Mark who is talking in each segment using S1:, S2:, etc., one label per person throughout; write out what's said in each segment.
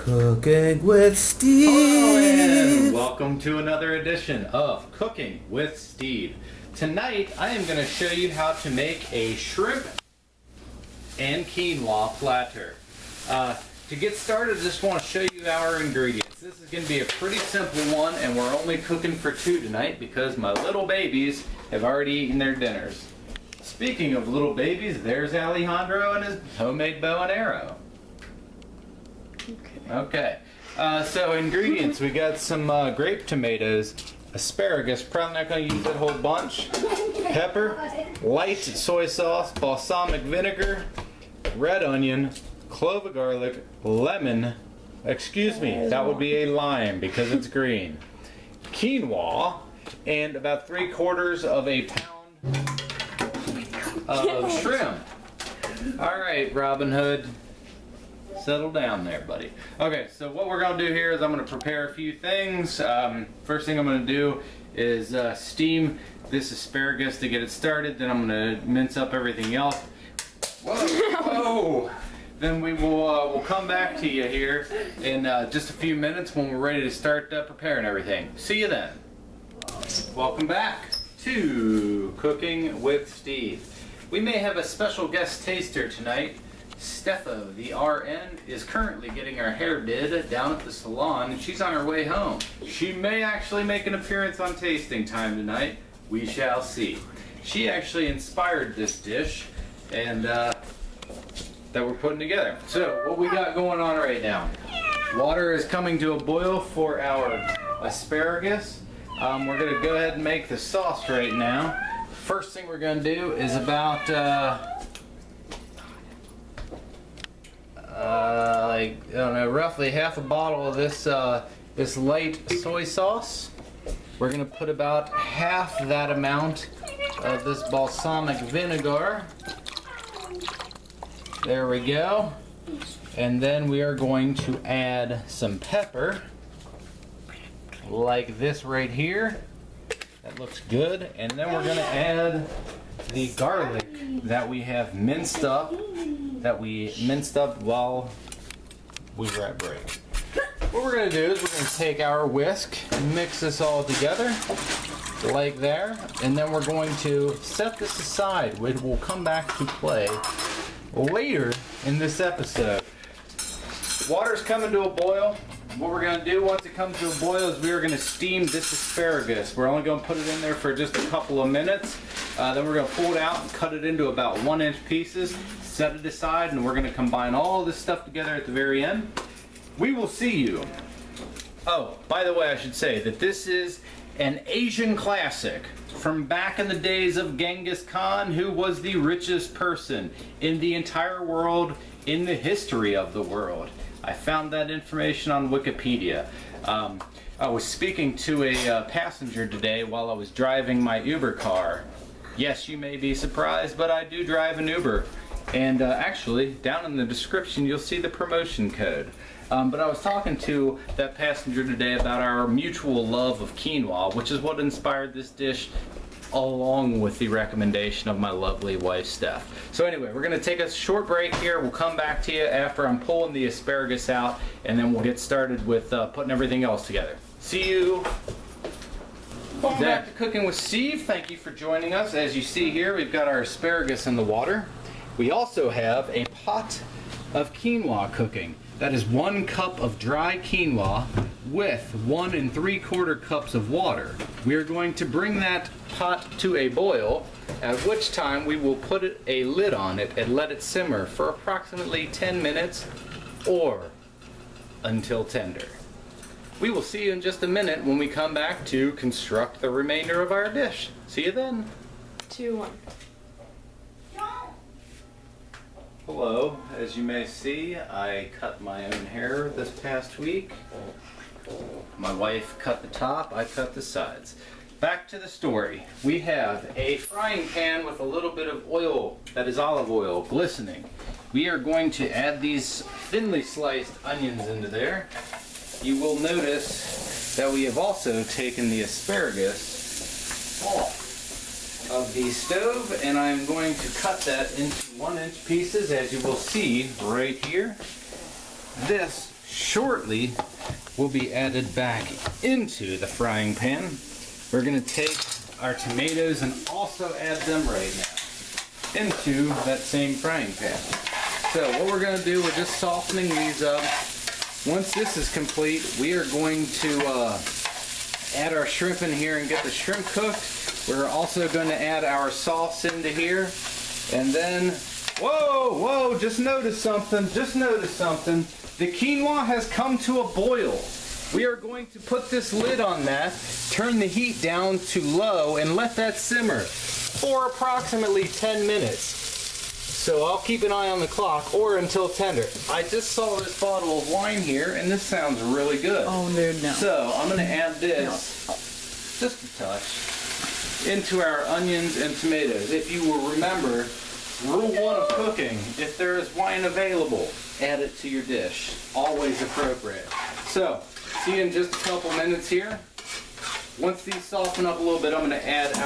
S1: Cooking with Steve.
S2: Hello and welcome to another edition of Cooking with Steve. Tonight I am going to show you how to make a shrimp and quinoa platter. To get started, I just want to show you our ingredients. This is going to be a pretty simple one, and we're only cooking for two tonight because my little babies have already eaten their dinners. Speaking of little babies, there's Alejandro and his homemade bow and arrow. Okay, so ingredients, we got some grape tomatoes, asparagus, probably not going to use that whole bunch, pepper, light soy sauce, balsamic vinegar, red onion, clove of garlic, lemon, excuse me, that would be a lime because it's green, quinoa, and about 3/4 of a pound of shrimp. Alright, Robin Hood. Settle down there, buddy. Okay, so what we're going to do here is I'm going to prepare a few things. First thing I'm going to do is steam this asparagus to get it started. Then I'm going to mince up everything else. Whoa! Whoa! Then we will we'll come back to you here in just a few minutes when we're ready to start preparing everything. See you then. Welcome back to Cooking with Steve. We may have a special guest taster tonight. Steffa, the RN, is currently getting her hair did down at the salon, and she's on her way home. She may actually make an appearance on Tasting Time tonight. We shall see. She actually inspired this dish, and that we're putting together. So, what we got going on right now? Water is coming to a boil for our asparagus. We're going to go ahead and make the sauce right now. First thing we're going to do is about I don't know, roughly half a bottle of this this light soy sauce. We're gonna put about half that amount of this balsamic vinegar. There we go. And then we are going to add some pepper, like this right here. That looks good. And then we're gonna add the garlic that we have minced up. While we were at break. What we're going to do is we're going to take our whisk and mix this all together like there, and then we're going to set this aside, which will come back to play later in this episode. Water's coming to a boil. What we're going to do once it comes to a boil is we are going to steam this asparagus. We're only going to put it in there for just a couple of minutes. Then we're going to pull it out and cut it into about 1-inch pieces, set it aside, and we're going to combine all this stuff together at the very end. We will see you. Oh, by the way, I should say that this is an Asian classic from back in the days of Genghis Khan, who was the richest person in the entire world, in the history of the world. I found that information on Wikipedia. I was speaking to a passenger today while I was driving my Uber car. Yes, you may be surprised, but I do drive an Uber. And actually, down in the description, you'll see the promotion code. But I was talking to that passenger today about our mutual love of quinoa, which is what inspired this dish, along with the recommendation of my lovely wife, Steph. So anyway, we're going to take a short break here. We'll come back to you after I'm pulling the asparagus out, and then we'll get started with putting everything else together. See you. Welcome back to Cooking with Steve. Thank you for joining us. As you see here, we've got our asparagus in the water. We also have a pot of quinoa cooking. That is 1 cup of dry quinoa with 1 3/4 cups of water. We are going to bring that pot to a boil, at which time we will put a lid on it and let it simmer for approximately 10 minutes or until tender. We will see you in just a minute when we come back to construct the remainder of our dish. See you then.
S3: 2, 1.
S2: Hello, as you may see, I cut my own hair this past week. My wife cut the top, I cut the sides. Back to the story. We have a frying pan with a little bit of oil, that is olive oil, glistening. We are going to add these thinly sliced onions into there. You will notice that we have also taken the asparagus off of the stove, and I'm going to cut that into 1-inch pieces, as you will see right here. This shortly will be added back into the frying pan. We're going to take our tomatoes and also add them right now into that same frying pan. So what we're going to do, we're just softening these up. Once this is complete, we are going to add our shrimp in here and get the shrimp cooked. We're also going to add our sauce into here. And then, whoa, just noticed something. The quinoa has come to a boil. We are going to put this lid on that, turn the heat down to low, and let that simmer for approximately 10 minutes. So I'll keep an eye on the clock, or until tender. I just saw this bottle of wine here, and this sounds really good.
S3: Oh, dude, no.
S2: So I'm going to add this, just a touch, into our onions and tomatoes. If you will remember, rule 1 of cooking, if there is wine available, add it to your dish. Always appropriate. So, see you in just a couple minutes here. Once these soften up a little bit, I'm going to add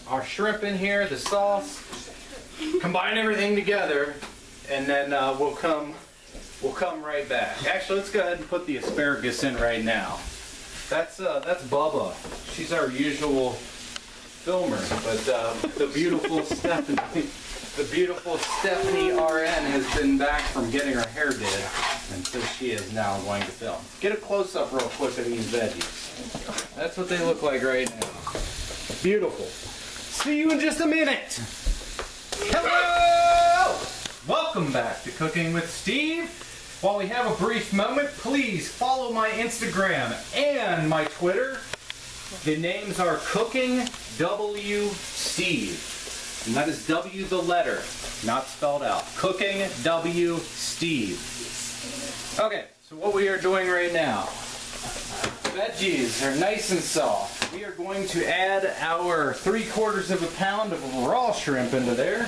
S2: our shrimp in here, the sauce, combine everything together, and then we'll come right back. Actually, let's go ahead and put the asparagus in right now. That's Bubba. She's our usual filmer, but the beautiful Stephanie RN has been back from getting her hair did, and so she is now going to film. Get a close-up real quick of these veggies. That's what they look like right now. Beautiful. See you in just a minute. Hello! Welcome back to Cooking with Steve. While we have a brief moment, please follow my Instagram and my Twitter. The names are Cooking W Steve. And that is W the letter, not spelled out. Cooking W Steve. Okay, so what we are doing right now, veggies are nice and soft. We are going to add our 3/4 of a pound of raw shrimp into there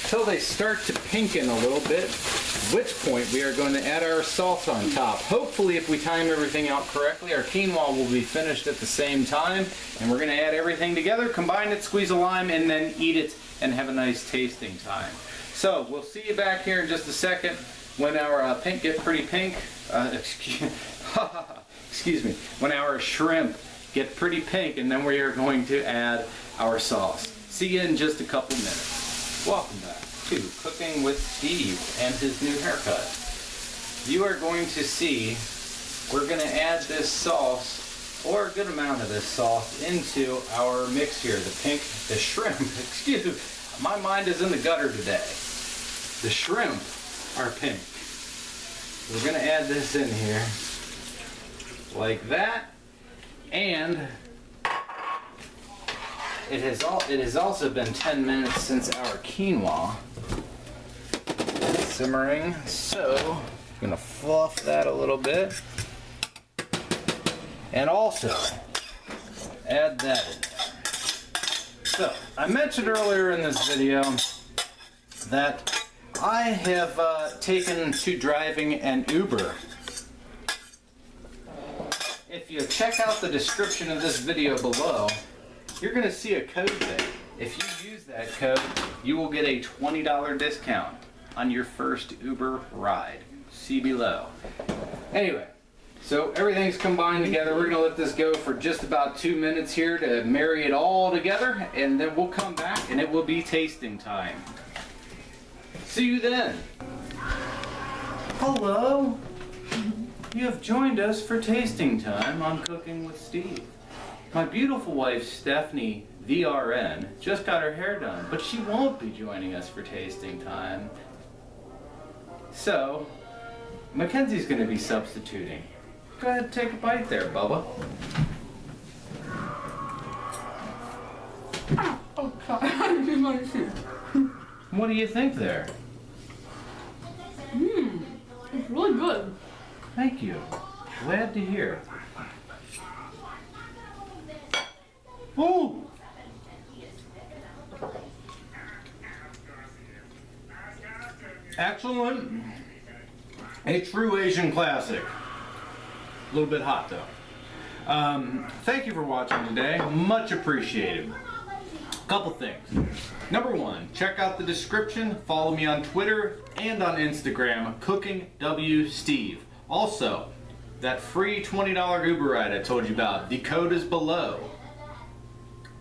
S2: until they start to pinken a little bit, at which point we are going to add our sauce on top. Hopefully, if we time everything out correctly, our quinoa will be finished at the same time, and we're going to add everything together, combine it, squeeze a lime, and then eat it and have a nice tasting time. So we'll see you back here in just a second when our pink gets pretty pink. Excuse me. When our shrimp get pretty pink, and then we are going to add our sauce. See you in just a couple minutes. Welcome back to Cooking with Steve and his new haircut. You are going to see we're going to add this sauce, or a good amount of this sauce, into our mix here. The shrimp, excuse me. My mind is in the gutter today. The shrimp are pink. We're going to add this in here like that, and it has also been 10 minutes since our quinoa is simmering, so I'm going to fluff that a little bit, and also add that in there. So I mentioned earlier in this video that I have taken to driving an Uber. If you check out the description of this video below, you're going to see a code there. If you use that code, you will get a $20 discount on your first Uber ride. See below. Anyway, so everything's combined together. We're going to let this go for just about 2 minutes here to marry it all together, and then we'll come back and it will be tasting time. See you then. Hello. You have joined us for tasting time on Cooking with Steve. My beautiful wife, Stephanie, the RN, just got her hair done, but she won't be joining us for tasting time. So, Mackenzie's going to be substituting. Go ahead and take a bite there, Bubba.
S3: Oh, God. I just want to see.
S2: What do you think there?
S3: It's really good.
S2: Thank you. Glad to hear. Ooh! Excellent. A true Asian classic. A little bit hot though. Thank you for watching today. Much appreciated. Couple things. Number 1, check out the description. Follow me on Twitter and on Instagram, Cooking W Steve. Also, that free $20 Uber ride I told you about, the code is below.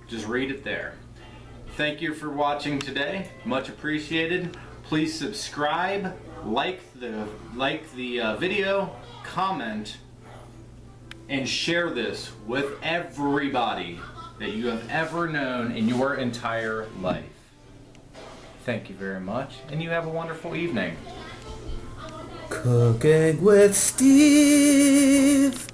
S2: Just read it there. Thank you for watching today. Much appreciated. Please subscribe, like the video, comment, and share this with everybody that you have ever known in your entire life. Thank you very much, and you have a wonderful evening.
S1: Cooking with Steve.